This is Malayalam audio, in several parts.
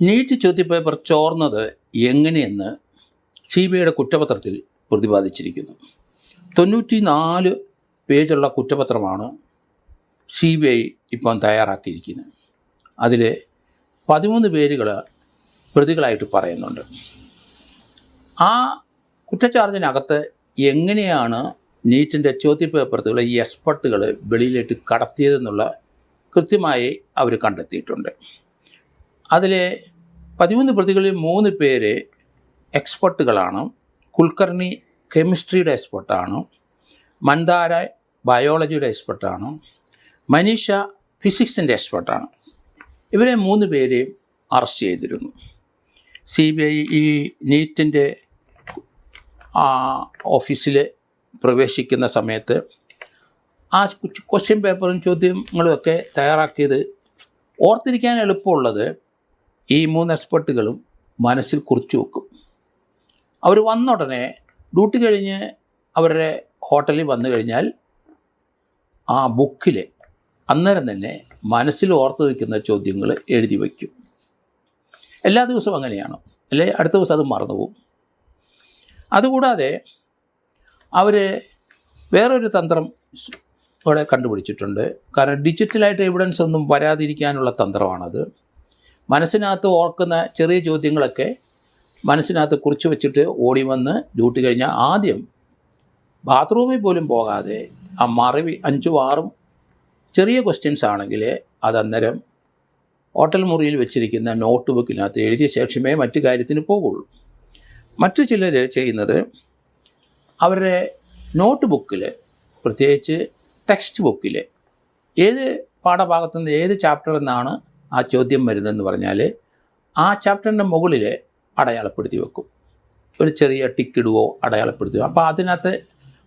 നീറ്റ് ചോദ്യപേപ്പർ ചോർന്നത് എങ്ങനെയെന്ന് CBIയുടെ കുറ്റപത്രത്തിൽ പ്രതിപാദിച്ചിരിക്കുന്നു. 94 പേജുള്ള കുറ്റപത്രമാണ് CBI ഇപ്പം തയ്യാറാക്കിയിരിക്കുന്നത്. അതിൽ 13 പേരുകൾ പ്രതികളായിട്ട് പറയുന്നുണ്ട്. ആ കുറ്റച്ചാർജിനകത്ത് എങ്ങനെയാണ് നീറ്റിൻ്റെ ചോദ്യപേപ്പറുകൾ ഈ എക്സ്പെർട്ടുകൾ വെളിയിലേക്ക് കടത്തിയതെന്നുള്ള കൃത്യമായി അവർ കണ്ടെത്തിയിട്ടുണ്ട്. അതിൽ 13 പ്രതികളിൽ 3 പേര് എക്സ്പെർട്ടുകളാണ്. കുൽക്കർണി കെമിസ്ട്രിയുടെ എക്സ്പെർട്ടാണ്, മന്ദാര ബയോളജിയുടെ എക്സ്പെർട്ടാണ്, മനീഷ ഫിസിക്സിൻ്റെ എക്സ്പെർട്ടാണ്. ഇവരെ 3 പേരെയും അറസ്റ്റ് ചെയ്തിരുന്നു. CBI ഈ നീറ്റിൻ്റെ ഓഫീസിൽ പ്രവേശിക്കുന്ന സമയത്ത് ആ ക്വസ്റ്റ്യൻ പേപ്പറും ചോദ്യങ്ങളുമൊക്കെ തയ്യാറാക്കിയത് ഓർത്തിരിക്കാൻ എളുപ്പമുള്ളത് ഈ 3 എക്സ്പെർട്ടുകളും മനസ്സിൽ കുറിച്ചു വെക്കും. അവർ വന്ന ഉടനെ ഡ്യൂട്ടി കഴിഞ്ഞ് അവരുടെ ഹോട്ടലിൽ വന്നു കഴിഞ്ഞാൽ ആ ബുക്കിൽ അന്നേരം തന്നെ മനസ്സിൽ ഓർത്ത് വയ്ക്കുന്ന ചോദ്യങ്ങൾ എഴുതി വയ്ക്കും. എല്ലാ ദിവസവും അങ്ങനെയാണ്, അല്ലേ? അടുത്ത ദിവസം അത് മറന്നുപോകും. അതുകൂടാതെ അവർ വേറൊരു തന്ത്രം അവിടെ കണ്ടുപിടിച്ചിട്ടുണ്ട്. കാരണം ഡിജിറ്റലായിട്ട് എവിഡൻസ് ഒന്നും വരാതിരിക്കാനുള്ള തന്ത്രമാണത്. മനസ്സിനകത്ത് ഓർക്കുന്ന ചെറിയ ചോദ്യങ്ങളൊക്കെ മനസ്സിനകത്ത് കുറിച്ച് വെച്ചിട്ട് ഓടി വന്ന് ഡ്യൂട്ടി കഴിഞ്ഞാൽ ആദ്യം ബാത്റൂമിൽ പോലും പോകാതെ ആ മറവി 5ഉം 6ഉം ചെറിയ ക്വസ്റ്റ്യൻസ് ആണെങ്കിൽ അതന്നേരം ഹോട്ടൽ മുറിയിൽ വെച്ചിരിക്കുന്ന നോട്ട് ബുക്കിനകത്ത് എഴുതിയ ശേഷമേ മറ്റു കാര്യത്തിന് പോകുള്ളൂ. മറ്റു ചിലർ ചെയ്യുന്നത് അവരുടെ നോട്ട് ബുക്കിൽ, പ്രത്യേകിച്ച് ടെക്സ്റ്റ് ബുക്കിൽ ഏത് പാഠഭാഗത്തുനിന്ന് ഏത് ചാപ്റ്ററിൽ നിന്നാണ് ആ ചോദ്യം വരുന്നതെന്ന് പറഞ്ഞാൽ ആ ചാപ്റ്ററിൻ്റെ മുകളിൽ അടയാളപ്പെടുത്തി വെക്കും. ഒരു ചെറിയ ടിക്കിടുവോ അടയാളപ്പെടുത്തുകയോ. അപ്പോൾ അതിനകത്ത്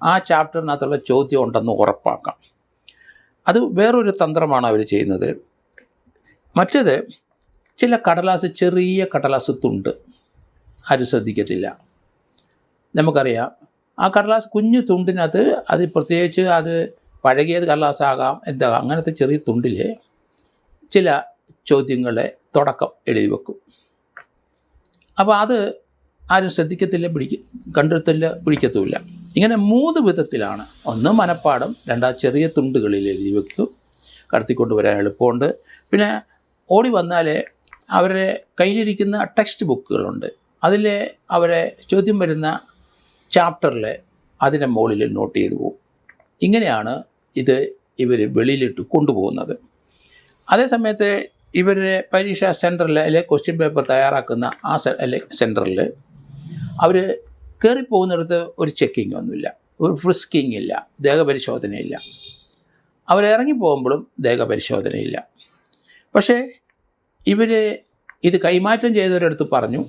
ആ ചാപ്റ്ററിനകത്തുള്ള ചോദ്യം ഉണ്ടെന്ന് ഉറപ്പാക്കാം. അത് വേറൊരു തന്ത്രമാണ് അവർ ചെയ്യുന്നത്. മറ്റേത് ചില കടലാസ്, ചെറിയ കടലാസ് തുണ്ട് ആരും ശ്രദ്ധിക്കത്തില്ല. നമുക്കറിയാം ആ കടലാസ് കുഞ്ഞു തുണ്ടിനകത്ത്, അത് പ്രത്യേകിച്ച് അത് പഴകിയത് കടലാസാകാം, എന്താകാം, അങ്ങനത്തെ ചെറിയ തുണ്ടിൽ ചില ചോദ്യങ്ങളുടെ തുടക്കം എഴുതി വെക്കും. അപ്പോൾ അത് ആരും ശ്രദ്ധിക്കത്തില്ല, കണ്ടെത്തില്ല, പിടിക്കത്തുമില്ല. ഇങ്ങനെ 3 വിധത്തിലാണ്. ഒന്ന് മനപ്പാഠം, 2 ചെറിയ തുണ്ടുകളിൽ എഴുതി വെക്കും, കടത്തിക്കൊണ്ട് വരാൻ എളുപ്പമുണ്ട്. പിന്നെ ഓടി വന്നാൽ അവരുടെ കയ്യിലിരിക്കുന്ന ടെക്സ്റ്റ് ബുക്കുകളുണ്ട്, അതിൽ അവരെ ചോദ്യം വരുന്ന ചാപ്റ്ററിൽ അതിൻ്റെ മുകളിൽ നോട്ട് ചെയ്തു പോകും. ഇങ്ങനെയാണ് ഇവർ വെളിയിലിട്ട് കൊണ്ടുപോകുന്നത്. അതേസമയത്ത് ഇവരുടെ പരീക്ഷാ സെൻറ്ററിൽ അല്ലെങ്കിൽ ക്വസ്റ്റ്യൻ പേപ്പർ തയ്യാറാക്കുന്ന ആ സെൻറ്ററിൽ അവർ കയറിപ്പോകുന്നിടത്ത് ഒരു ചെക്കിങ് ഒന്നുമില്ല, ഒരു ഫ്രിസ്കിങ് ഇല്ല, ദേഹപരിശോധനയില്ല. അവരിറങ്ങി പോകുമ്പോഴും ദേഹപരിശോധനയില്ല. പക്ഷേ ഇവർ ഇത് കൈമാറ്റം ചെയ്തവരടുത്ത് പറഞ്ഞു,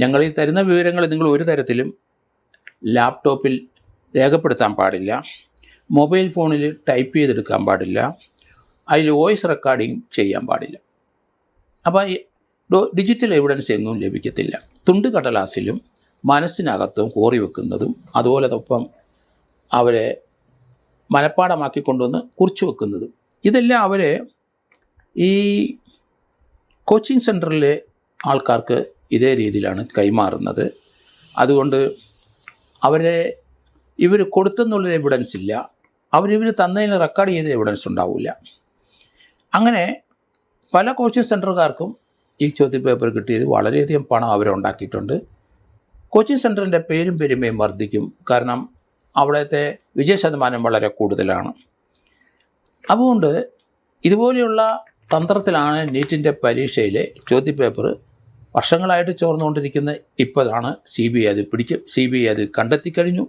ഞങ്ങൾ ഈ തരുന്ന വിവരങ്ങൾ നിങ്ങൾ ഒരു തരത്തിലും ലാപ്ടോപ്പിൽ രേഖപ്പെടുത്താൻ പാടില്ല, മൊബൈൽ ഫോണിൽ ടൈപ്പ് ചെയ്തെടുക്കാൻ പാടില്ല, അതിൽ വോയിസ് റെക്കോർഡിങ് ചെയ്യാൻ പാടില്ല. അപ്പോൾ ഡിജിറ്റൽ എവിഡൻസ് എങ്ങും ലഭിക്കത്തില്ല. തുണ്ട് കടലാസിലും മനസ്സിനകത്തും കോറി വെക്കുന്നതും അതുപോലെ ഒപ്പം അവരെ മനപ്പാടമാക്കി കൊണ്ടുവന്ന് കുറിച്ച് വെക്കുന്നതും ഇതെല്ലാം അവർ ഈ കോച്ചിങ് സെൻറ്ററിലെ ആൾക്കാർക്ക് ഇതേ രീതിയിലാണ് കൈമാറുന്നത്. അതുകൊണ്ട് ഇവർ കൊടുത്തെന്നുള്ളൊരു എവിഡൻസ് ഇല്ല, ഇവർ തന്നതിന് റെക്കോർഡ് ചെയ്ത എവിഡൻസ് ഉണ്ടാവില്ല. അങ്ങനെ പല കോച്ചിങ് സെൻറ്ററുകാർക്കും ഈ ചോദ്യപേപ്പർ കിട്ടിയത് വളരെയധികം പണം അവരുണ്ടാക്കിയിട്ടുണ്ട്. കോച്ചിങ് സെൻറ്ററിൻ്റെ പേരും പെരുമയും വർദ്ധിക്കും, കാരണം അവിടുത്തെ വിജയശതമാനം വളരെ കൂടുതലാണ്. അതുകൊണ്ട് ഇതുപോലെയുള്ള തന്ത്രത്തിലാണ് നീറ്റിൻ്റെ പരീക്ഷയിലെ ചോദ്യപേപ്പർ വർഷങ്ങളായിട്ട് ചോർന്നുകൊണ്ടിരിക്കുന്ന. ഇപ്പോഴാണ് CBI അത് കണ്ടെത്തിക്കഴിഞ്ഞു.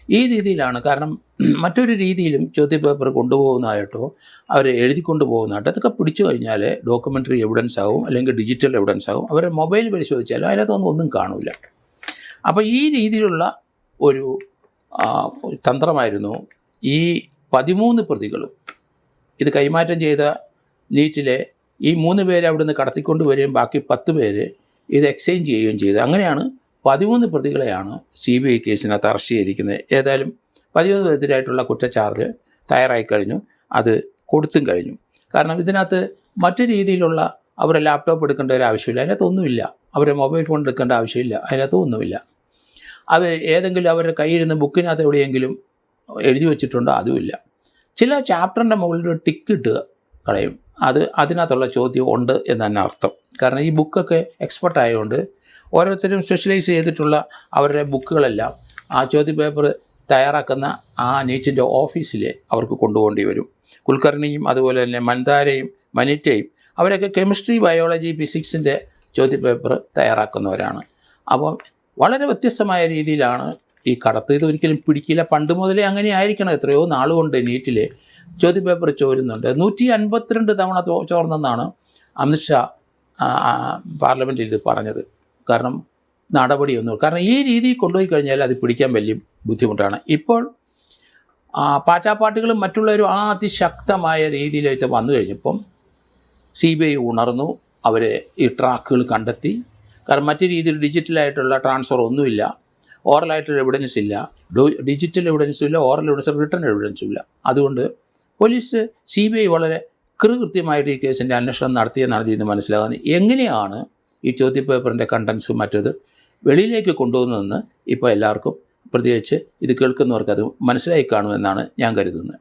ഈ രീതിയിലാണ്. കാരണം മറ്റൊരു രീതിയിലും ചോദ്യപേപ്പർ കൊണ്ടുപോകുന്നതായിട്ടോ അവർ എഴുതിക്കൊണ്ട് പോകുന്നതായിട്ടോ അതൊക്കെ പിടിച്ചു കഴിഞ്ഞാൽ ഡോക്യുമെൻ്ററി എവിഡൻസ് ആകും, അല്ലെങ്കിൽ ഡിജിറ്റൽ എവിഡൻസ് ആകും. അവരുടെ മൊബൈൽ പരിശോധിച്ചാലും അതിനകത്തൊന്നും ഒന്നും കാണില്ല. അപ്പോൾ ഈ രീതിയിലുള്ള ഒരു തന്ത്രമായിരുന്നു ഈ 13 പ്രതികളും. ഇത് കൈമാറ്റം ചെയ്ത നീറ്റിലെ ഈ 3 പേരെ അവിടുന്ന് കടത്തിക്കൊണ്ട് വരികയും ബാക്കി 10 പേര് ഇത് എക്സ്ചേഞ്ച് ചെയ്യുകയും ചെയ്തു. അങ്ങനെയാണ് 13 പ്രതികളെയാണ് CBI കേസിനകത്ത് അറസ്റ്റ് ചെയ്തിരിക്കുന്നത്. ഏതായാലും 13 എതിരായിട്ടുള്ള കുറ്റച്ചാർജ് തയ്യാറായി കഴിഞ്ഞു, അത് കൊടുത്തും കഴിഞ്ഞു. കാരണം ഇതിനകത്ത് മറ്റു രീതിയിലുള്ള അവരെ ലാപ്ടോപ്പ് എടുക്കേണ്ട ഒരു ആവശ്യമില്ല, അതിനകത്തൊന്നുമില്ല. അവരെ മൊബൈൽ ഫോൺ എടുക്കേണ്ട ആവശ്യമില്ല, അതിനകത്തൊന്നുമില്ല. അത് ഏതെങ്കിലും അവരുടെ കയ്യിരുന്ന് ബുക്കിനകത്ത് എവിടെയെങ്കിലും എഴുതി വെച്ചിട്ടുണ്ടോ, അതുമില്ല. ചില ചാപ്റ്ററിൻ്റെ മുകളിൽ ഒരു ടിക്ക് ഇട്ട് കളയും. അതിനകത്തുള്ള ചോദ്യം ഉണ്ട് എന്ന് തന്നെ അർത്ഥം. കാരണം ഈ ബുക്കൊക്കെ എക്സ്പെർട്ട് ആയതുകൊണ്ട് ഓരോരുത്തരും സ്പെഷ്യലൈസ് ചെയ്തിട്ടുള്ള അവരുടെ ബുക്കുകളെല്ലാം ആ ചോദ്യപേപ്പർ തയ്യാറാക്കുന്ന ആ നീറ്റിൻ്റെ ഓഫീസിൽ അവർക്ക് കൊണ്ടുപോകേണ്ടി വരും. കുൽക്കർണിയും അതുപോലെ തന്നെ മൻദാരയും മനിറ്റയും അവരൊക്കെ കെമിസ്ട്രി, ബയോളജി, ഫിസിക്സിൻ്റെ ചോദ്യപേപ്പർ തയ്യാറാക്കുന്നവരാണ്. അപ്പം വളരെ വ്യത്യസ്തമായ രീതിയിലാണ് ഈ കടത്ത്. ഇതൊരിക്കലും പിടിക്കില്ല. പണ്ട് മുതലേ അങ്ങനെ ആയിരിക്കണം. എത്രയോ നാളുകൊണ്ട് നീറ്റിൽ ചോദ്യപേപ്പർ ചോരുന്നുണ്ട്. 152 തവണ ചോർന്നെന്നാണ് അമിത്ഷാ പാർലമെൻറ്റിൽ ഇത് പറഞ്ഞത്. കാരണം കാരണം ഈ രീതിയിൽ കൊണ്ടുപോയി കഴിഞ്ഞാൽ അത് പിടിക്കാൻ വലിയ ബുദ്ധിമുട്ടാണ്. ഇപ്പോൾ പാറ്റാപ്പാട്ടുകളും മറ്റുള്ളവരും അതിശക്തമായ രീതിയിലേക്ക് വന്നു കഴിഞ്ഞപ്പം CBI ഉണർന്നു. അവർ ഈ ട്രാക്കുകൾ കണ്ടെത്തി. കാരണം മറ്റു രീതിയിൽ ഡിജിറ്റലായിട്ടുള്ള ട്രാൻസ്ഫർ ഒന്നുമില്ല, ഓറലായിട്ടുള്ള എവിഡൻസ് ഇല്ല, ഡിജിറ്റൽ എവിഡൻസും ഇല്ല, ഓറൽ എവിഡൻസ്, റിട്ടേൺ എവിഡൻസും ഇല്ല. അതുകൊണ്ട് പോലീസ് CBI വളരെ കൃത്യമായിട്ട് ഈ കേസിൻ്റെ അന്വേഷണം നടത്തിയെന്ന് മനസ്സിലാകുന്നത്. എങ്ങനെയാണ് ഈ ചോദ്യപേപ്പറിൻ്റെ കണ്ടൻസും മറ്റത് വെളിയിലേക്ക് കൊണ്ടുപോകുന്നതെന്ന് ഇപ്പോൾ എല്ലാവർക്കും, പ്രത്യേകിച്ച് ഇത് കേൾക്കുന്നവർക്ക് അത് മനസ്സിലായി കാണുമെന്നാണ് ഞാൻ കരുതുന്നത്.